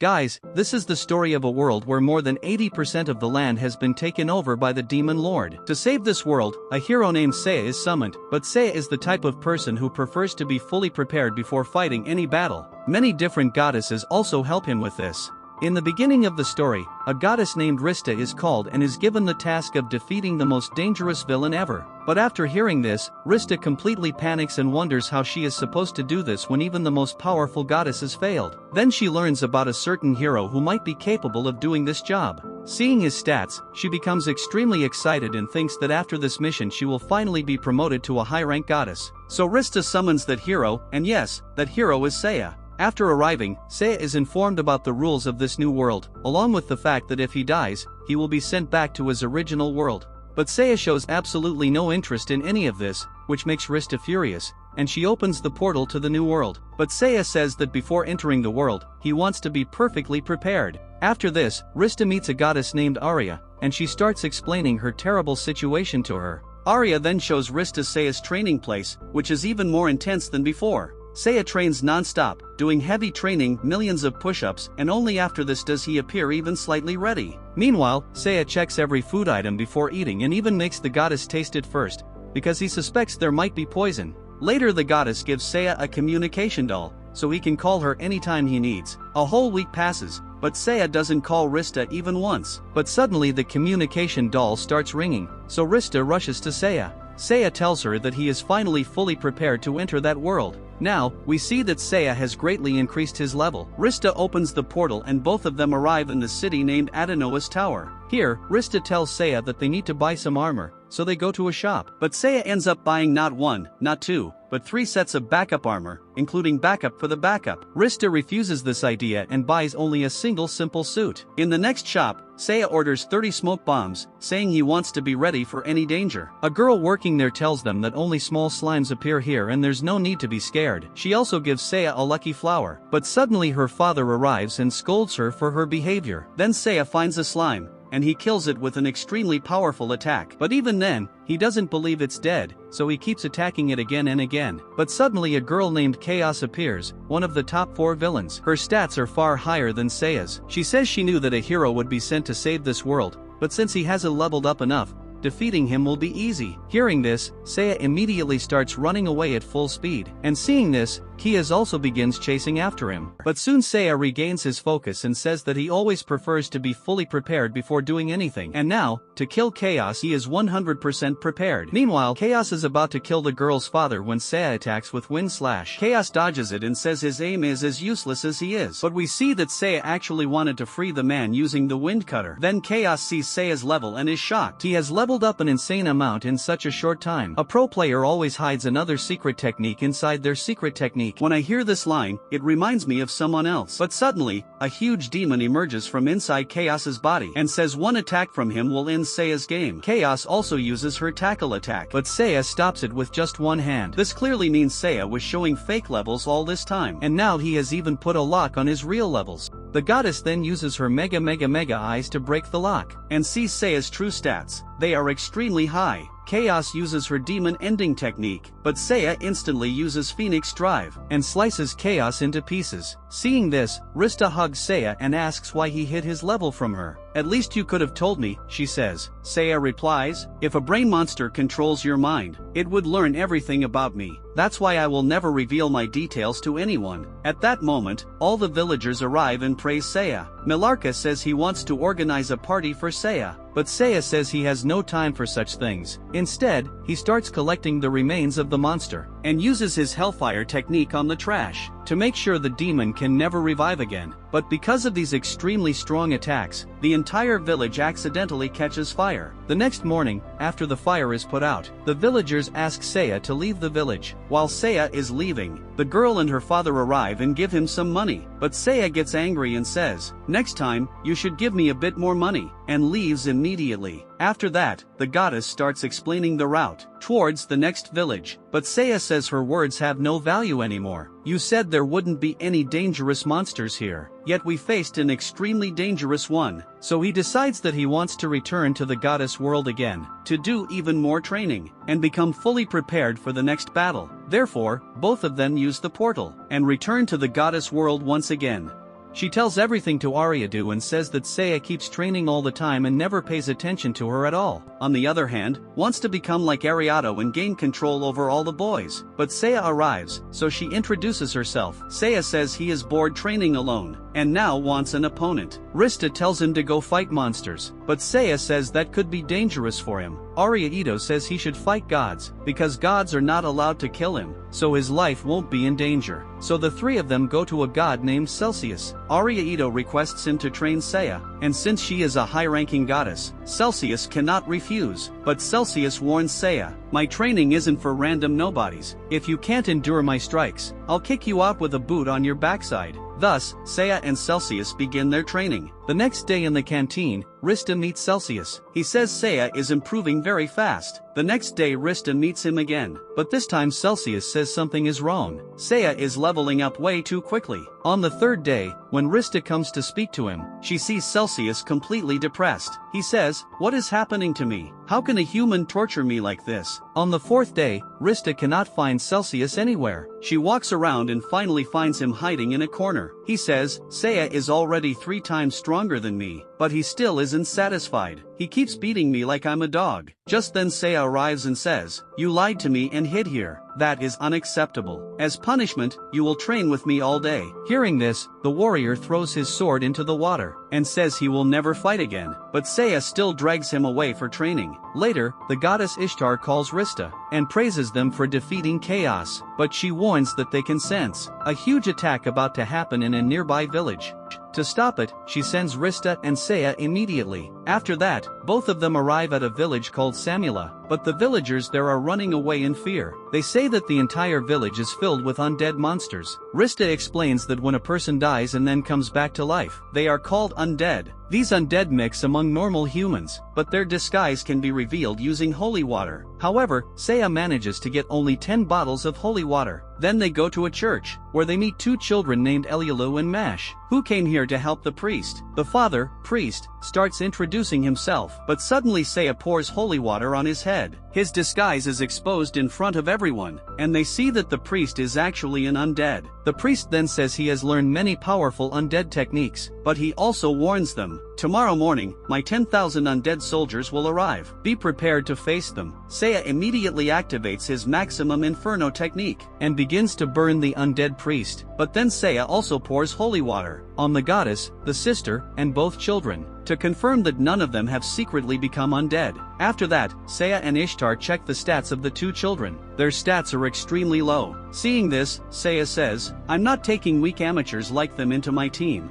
Guys, this is the story of a world where more than 80% of the land has been taken over by the demon lord. To save this world, a hero named Seiya is summoned, but Seiya is the type of person who prefers to be fully prepared before fighting any battle. Many different goddesses also help him with this. In the beginning of the story, a goddess named Rista is called and is given the task of defeating the most dangerous villain ever. But after hearing this, Rista completely panics and wonders how she is supposed to do this when even the most powerful goddesses failed. Then she learns about a certain hero who might be capable of doing this job. Seeing his stats, she becomes extremely excited and thinks that after this mission she will finally be promoted to a high-rank goddess. So Rista summons that hero, and yes, that hero is Seiya. After arriving, Seiya is informed about the rules of this new world, along with the fact that if he dies, he will be sent back to his original world. But Seiya shows absolutely no interest in any of this, which makes Rista furious, and she opens the portal to the new world. But Seiya says that before entering the world, he wants to be perfectly prepared. After this, Rista meets a goddess named Arya, and she starts explaining her terrible situation to her. Arya then shows Rista Seiya's training place, which is even more intense than before. Seiya trains non-stop, doing heavy training, millions of push-ups, and only after this does he appear even slightly ready. Meanwhile, Seiya checks every food item before eating and even makes the goddess taste it first, because he suspects there might be poison. Later the goddess gives Seiya a communication doll, so he can call her anytime he needs. A whole week passes, but Seiya doesn't call Rista even once. But suddenly the communication doll starts ringing, so Rista rushes to Seiya. Seiya tells her that he is finally fully prepared to enter that world. Now, we see that Seiya has greatly increased his level. Rista opens the portal and both of them arrive in the city named Adenoa's Tower. Here, Rista tells Seiya that they need to buy some armor, so they go to a shop. But Seiya ends up buying not one, not two, but 3 sets of backup armor, including backup for the backup. Rista refuses this idea and buys only a single simple suit. In the next shop, Seiya orders 30 smoke bombs, saying he wants to be ready for any danger. A girl working there tells them that only small slimes appear here and there's no need to be scared. She also gives Seiya a lucky flower. But suddenly her father arrives and scolds her for her behavior. Then Seiya finds a slime, and he kills it with an extremely powerful attack. But even then, he doesn't believe it's dead, so he keeps attacking it again and again. But suddenly a girl named Chaos appears, one of the top 4 villains. Her stats are far higher than Seiya's. She says she knew that a hero would be sent to save this world, but since he hasn't leveled up enough, defeating him will be easy. Hearing this, Seiya immediately starts running away at full speed. And seeing this, Chaos also begins chasing after him. But soon Seiya regains his focus and says that he always prefers to be fully prepared before doing anything. And now, to kill Chaos he is 100% prepared. Meanwhile, Chaos is about to kill the girl's father when Seiya attacks with Wind Slash. Chaos dodges it and says his aim is as useless as he is. But we see that Seiya actually wanted to free the man using the Wind Cutter. Then Chaos sees Seiya's level and is shocked. He has leveled up an insane amount in such a short time. A pro player always hides another secret technique inside their secret technique. When I hear this line, it reminds me of someone else. But suddenly, a huge demon emerges from inside Chaos's body and says one attack from him will end Seiya's game. Chaos also uses her tackle attack, but Seiya stops it with just one hand. This clearly means Seiya was showing fake levels all this time, and now he has even put a lock on his real levels. The goddess then uses her mega eyes to break the lock, and sees Seiya's true stats. They are extremely high. Chaos uses her demon ending technique, but Seiya instantly uses Phoenix Drive, and slices Chaos into pieces. Seeing this, Rista hugs Seiya and asks why he hid his level from her. "At least you could have told me," she says. Seiya replies, "If a brain monster controls your mind, it would learn everything about me. That's why I will never reveal my details to anyone." At that moment, all the villagers arrive and praise Seiya. Milarka says he wants to organize a party for Seiya, but Seiya says he has no time for such things. Instead, he starts collecting the remains of the monster, and uses his Hellfire technique on the trash, to make sure the demon can never revive again. But because of these extremely strong attacks, the entire village accidentally catches fire. The next morning, after the fire is put out, the villagers ask Seiya to leave the village. While Seiya is leaving, the girl and her father arrive and give him some money. But Seiya gets angry and says, "Next time, you should give me a bit more money," and leaves immediately. After that, the goddess starts explaining the route towards the next village. But Seiya says her words have no value anymore. "You said there wouldn't be any dangerous monsters here, yet we faced an extremely dangerous one." So he decides that he wants to return to the goddess world again, to do even more training, and become fully prepared for the next battle. Therefore, both of them use the portal, and return to the goddess world once again. She tells everything to Ariadu and says that Saya keeps training all the time and never pays attention to her at all. On the other hand, wants to become like Ariado and gain control over all the boys. But Saya arrives, so she introduces herself. Saya says he is bored training alone, and now wants an opponent. Rista tells him to go fight monsters, but Saya says that could be dangerous for him. Arya Ito says he should fight gods, because gods are not allowed to kill him, so his life won't be in danger. So the three of them go to a god named Celsius. Arya Ito requests him to train Saya, and since she is a high-ranking goddess, Celsius cannot refuse. But Celsius warns Saya, "My training isn't for random nobodies. If you can't endure my strikes, I'll kick you out with a boot on your backside." Thus, Saya and Celsius begin their training. The next day in the canteen, Rista meets Celsius. He says Saya is improving very fast. The next day Rista meets him again, but this time Celsius says something is wrong. Saya is leveling up way too quickly. On the third day, when Rista comes to speak to him, she sees Celsius completely depressed. He says, "What is happening to me? How can a human torture me like this?" On the fourth day, Rista cannot find Celsius anywhere. She walks around and finally finds him hiding in a corner. He says, "Saya is already 3 times stronger than me, but he still isn't satisfied. He keeps beating me like I'm a dog." Just then Saya arrives and says, "You lied to me and hid here. That is unacceptable. As punishment, you will train with me all day." Hearing this, the warrior throws his sword into the water, and says he will never fight again, but Saya still drags him away for training. Later, the goddess Ishtar calls Rista, and praises them for defeating chaos, but she warns that they can sense a huge attack about to happen in a nearby village. To stop it, she sends Rista and Saya immediately. After that, both of them arrive at a village called Samula, but the villagers there are running away in fear. They say that the entire village is filled with undead monsters. Rista explains that when a person dies and then comes back to life, they are called undead. These undead mix among normal humans, but their disguise can be revealed using holy water. However, Saya manages to get only 10 bottles of holy water. Then they go to a church, where they meet 2 children named Elialu and Mash, who came here to help the priest. The father, priest, starts introducing himself, but suddenly Saya pours holy water on his head. His disguise is exposed in front of everyone, and they see that the priest is actually an undead. The priest then says he has learned many powerful undead techniques, but he also warns them, "Tomorrow morning, my 10,000 undead soldiers will arrive. Be prepared to face them." Saya immediately activates his maximum inferno technique, and begins to burn the undead priest, but then Saya also pours holy water on the goddess, the sister, and both children, to confirm that none of them have secretly become undead. After that, Saya and Ishtar check the stats of the 2 children. Their stats are extremely low. Seeing this, Saya says, "I'm not taking weak amateurs like them into my team."